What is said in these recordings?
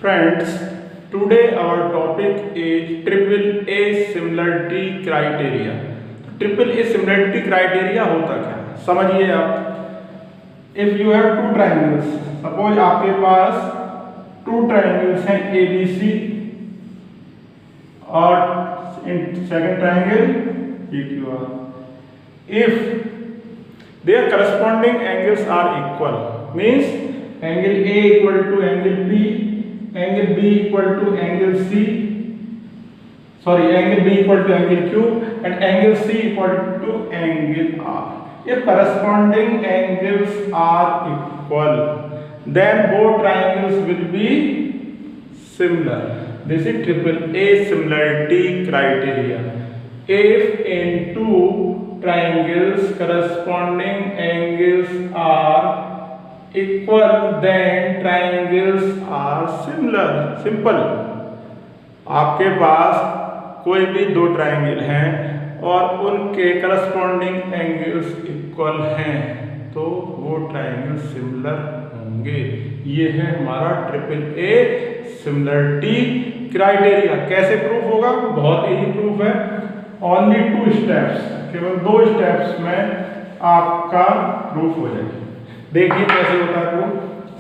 Friends, today our topic is triple A similarity criteria. Triple A similarity criteria होता क्या है समझिए आप। If you have two triangles, suppose आपके पास टू ट्राइंगल्स हैं ए बी सी और second triangle P Q R. If there corresponding angles are equal, means angle A equal to angle B, angle B equal to angle C, angle B equal to angle Q and angle C equal to angle R. If corresponding angles are equal, then both triangles will be similar. This is triple A similarity criteria. If in two triangles corresponding angles are equal, then triangles are similar. Simple. आपके पास कोई भी दो triangle हैं और उनके corresponding angles equal हैं तो वो ट्राइंगल सिमिलर होंगे। ये है हमारा ट्रिपल ए सिमिलरिटी क्राइटेरिया। कैसे प्रूफ होगा? बहुत इजी प्रूफ है। ओनली 2 स्टेप्स, केवल 2 स्टेप्स में आपका प्रूफ हो जाएगा। देखिए कैसे होता है proof.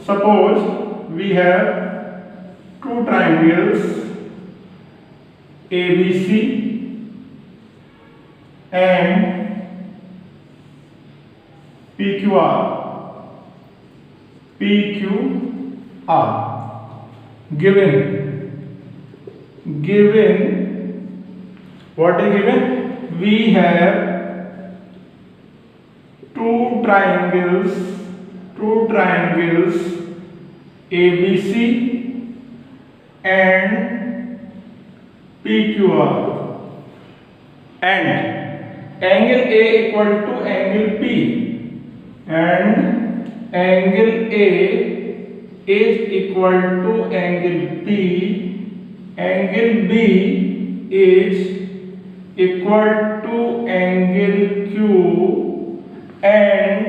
Suppose we have two triangles A B C and P Q R, given what is given? We have two triangles ABC and PQR and angle A equal to angle P and angle A is equal to angle P, angle B is equal to angle Q and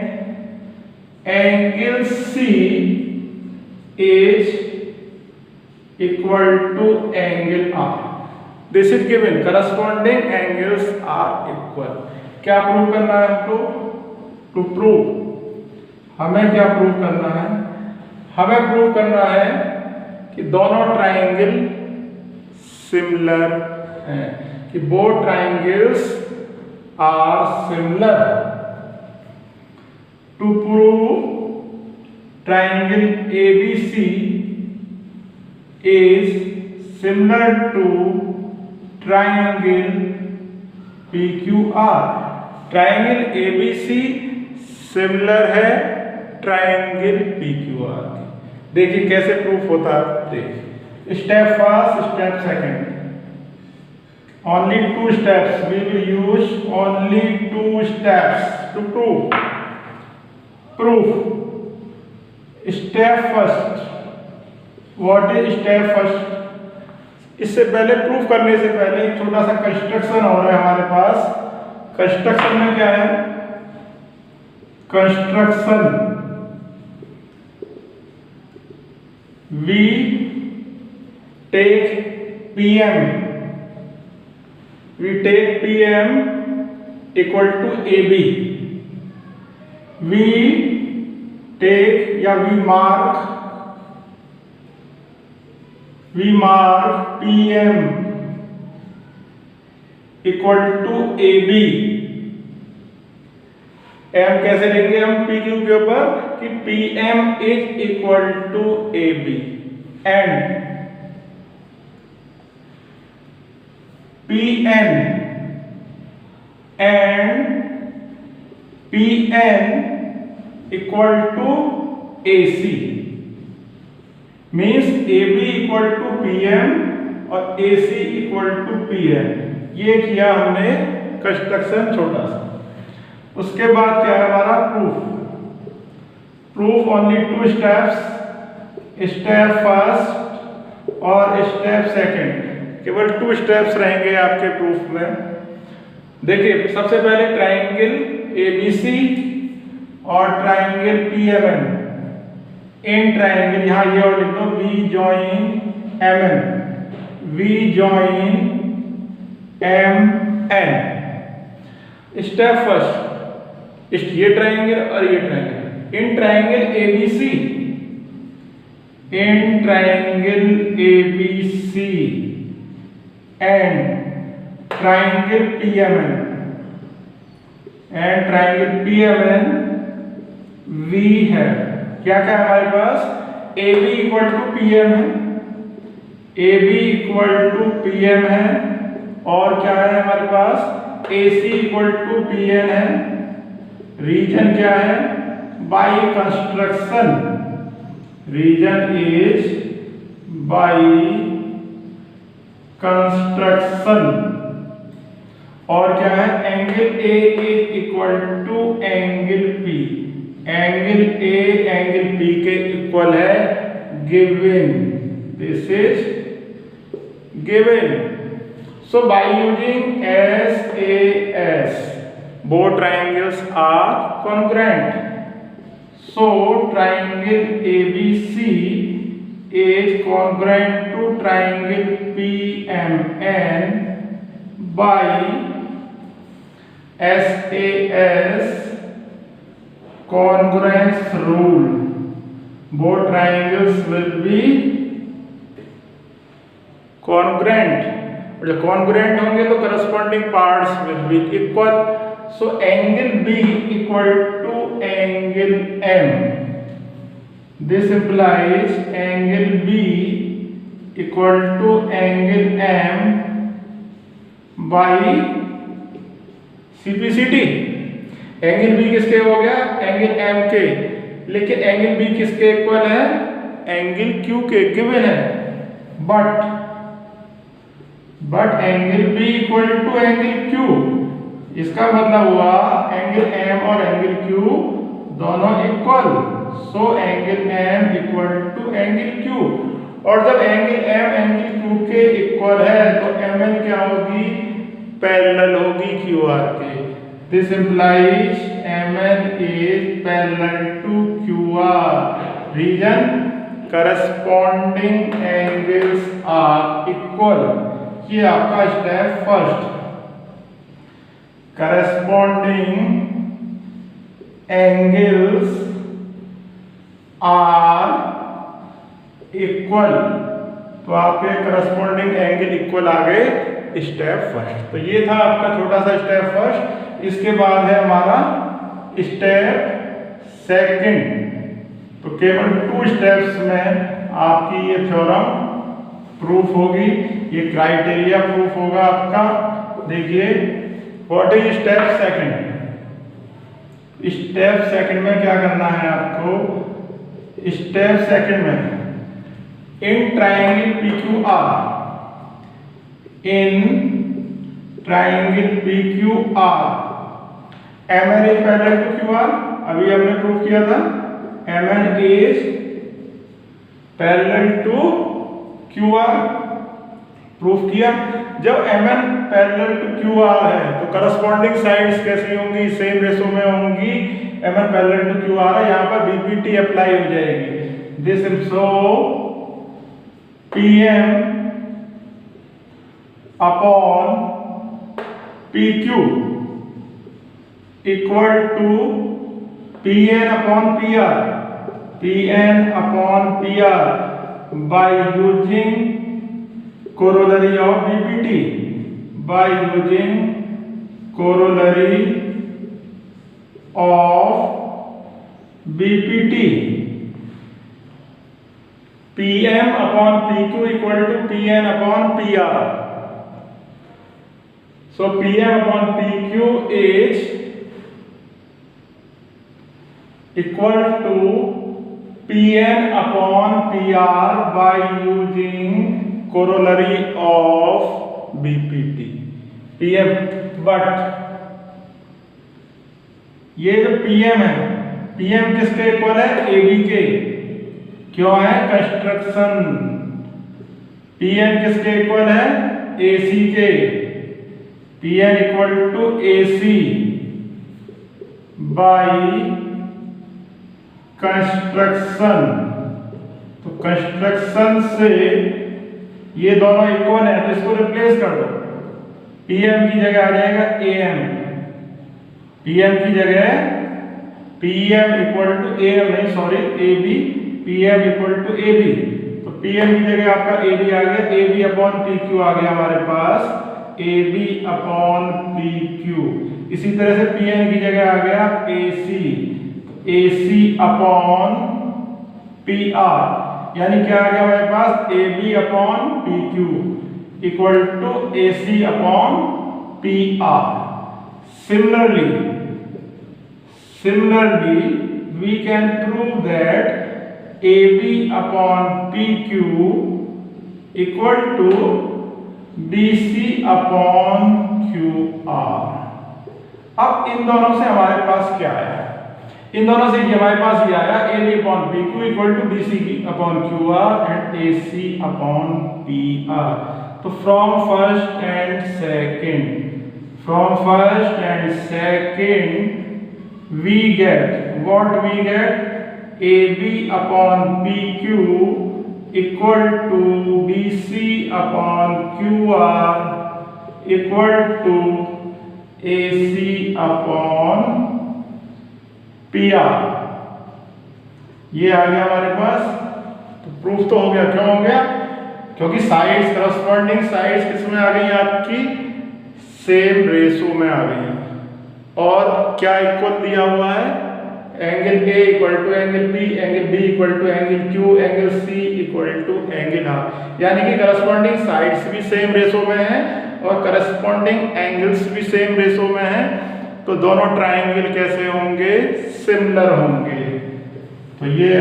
angle C is equal to angle R. This is given. Corresponding angles are equal. क्या prove करना है हमको? To prove हमें क्या prove करना है? हमें prove करना है कि दोनों ट्राइंगल सिमिलर हैं, कि both triangles are similar. To prove triangle ABC is similar to triangle PQR. Triangle ABC similar है triangle PQR के। देखिए कैसे प्रूफ होता है। देखिए step first, step second, only 2 steps. We will use only 2 steps to prove. Proof step first. What is step first? इससे पहले proof करने से पहले एक छोटा सा कंस्ट्रक्शन हो रहा है हमारे पास। कंस्ट्रक्शन में क्या है? Construction we take PM equal to AB। We take या we mark PM equal to AB। M कैसे लेंगे हम PQ के ऊपर कि PM is equal to AB and PN equal to AC, means AB equal to PM और AC equal to PM। ये किया हमने कंस्ट्रक्शन छोटा सा। उसके बाद क्या है हमारा proof only 2 steps, step first और स्टेप सेकंड। केवल 2 स्टेप्स रहेंगे आपके प्रूफ में। देखिए सबसे पहले ट्राइंगल ABC और ट्राइंगल PMN इन ट्राइंगल, यहाँ ये और लिख दो, we join M N, we join M N. Step first, ये ट्राइंगल और ये triangle, in triangle ABC, in triangle ABC and triangle PMN, and triangle PMN we है। क्या क्या है हमारे पास, A B equal to PM है, A B equal to PM है, और क्या है हमारे पास, A C equal to PN है। रीजन क्या है, by construction, reason is by construction, और क्या है, angle A is equal to angle P, angle A angle P के इक्वल है, given, this is given. So by using S A S both triangles are congruent, so triangle ABC is congruent to triangle PMN by SAS congruence rule. Both triangles will be congruent, और जब congruent होंगे तो corresponding parts will be equal. So angle B equal to angle M. This implies angle B equal to angle M by CPCT. Angle B किसके हो गया, angle M के, लेकिन angle B किसके इक्वल है, एंगल Q के, given है। But angle B equal to angle Q, इसका मतलब हुआ एंगल M और एंगल Q दोनों equal, so angle M equal to angle Q। और जब एंगल M एंगल Q के इक्वल है तो MN क्या होगी, पैरेलल होगी QR के। This implies MN is parallel to QR। Reason, corresponding angles are equal. ये आपका step first, corresponding angles are equal, तो आपके करस्पॉन्डिंग एंगल इक्वल आ गए स्टेप फर्स्ट। तो ये था आपका छोटा सा स्टेप फर्स्ट। इसके बाद है हमारा स्टेप सेकंड। तो केवल 2 स्टेप्स में आपकी ये थ्योरम प्रूफ होगी, ये क्राइटेरिया प्रूफ होगा आपका। देखिए what is step second. Step second में क्या करना है आपको, स्टेप सेकंड में in triangle PQR, in triangle PQR MN is parallel to QR, अभी हमने प्रूफ किया था, MN is parallel to QR, proof किया। जब MN पैरेलल टू QR है तो करस्पॉन्डिंग साइड्स कैसी होंगी, सेम रेशो में होंगी। MN पैरेलल टू QR है, यहाँ पर BPT अप्लाई हो जाएगी। This is so PM upon PQ equal to PN upon PR, PN upon PR by using corollary of BPT, by using corollary of BPT, PM upon PQ equal to PN upon PR. So PM upon PQ is equal to PN upon PR by using corollary of BPT, PM। But ये जो PM है, PM किसके equal है, AB के। क्यों है, construction. PN किसके equal है, AC के। PN equal to AC by construction. Construction से ये दोनों इक्वल है तो इसको रिप्लेस कर दो। PM की जगह आ जाएगा AM, PM की जगह PM इक्वल टू AM नहीं sorry AB, PM equal to AB। तो PM की जगह आपका AB आ गया, AB अपॉन PQ आ गया हमारे पास, AB अपॉन PQ। इसी तरह से PN की जगह आ गया AC, AC अपॉन PR, यानी क्या आ गया हमारे पास AB upon PQ equal to AC upon PR। Similarly, we can prove that AB upon PQ equal to BC upon QR। अब इन दोनों से हमारे पास क्या आया? इन दोनों से ये हमारे पास ये आया AB upon PQ equal to BC upon QR and AC upon PR। तो from first and second we get what we get AB upon PQ equal to BC upon QR equal to AC upon PR। ये आ गया हमारे पास। तो proof तो हो गया। क्यों हो गया? क्योंकि साइड्स करस्पॉन्डिंग साइड्स किसमें आ गई आपकी? सेम रेशो में आ गई। और क्या इक्वल दिया हुआ है? Angle A equal to angle B, angle B equal to angle Q, angle C equal to angle R। यानी कि करस्पॉन्डिंग साइड्स भी सेम रेशो में है और करस्पॉन्डिंग एंगल्स भी सेम रेशो में है। तो दोनों ट्राइंगल कैसे होंगे? सिमिलर होंगे। तो ये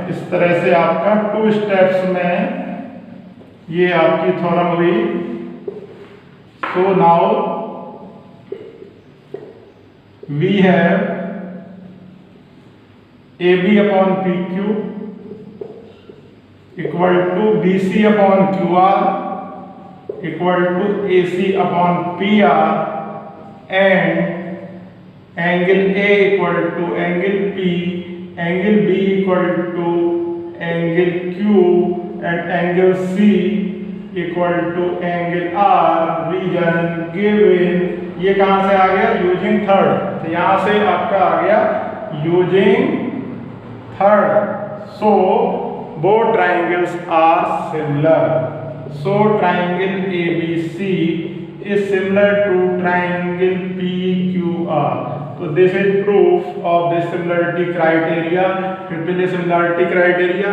इस तरह से आपका 2 स्टेप्स में ये आपकी थ्योरम हुई। So now we have AB upon PQ equal to BC upon QR equal to AC upon PR and angle A equal to angle P, angle B equal to angle Q and angle C equal to angle R। Reason given. ये कहां से आ गया? Using third. तो यहां से आपका आ गया using third. So both triangles are similar. So triangle ABC is similar to triangle PQR। तो this is proof of this similarity criteria, triple A similarity क्राइटेरिया।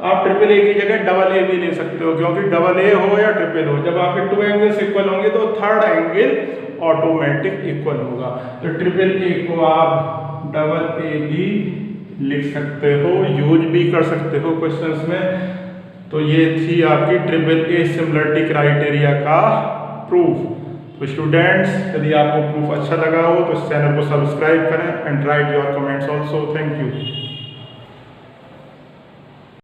आप ट्रिपल ए की जगह डबल ए भी ले सकते हो, क्योंकि डबल ए हो या ट्रिपल हो, जब आपके 2 एंगल्स इक्वल होंगे तो थर्ड एंगल ऑटोमेटिक इक्वल होगा। तो ट्रिपल ए को आप डबल ए भी लिख सकते हो, यूज भी कर सकते हो क्वेश्चंस में। तो ये थी आपकी ट्रिपल ए सिमिलरिटी क्राइटेरिया का प्रूफ। तो स्टूडेंट्स, यदि आपको प्रूफ अच्छा लगा हो तो इस चैनल को सब्सक्राइब करें and right your comments also. Thank you.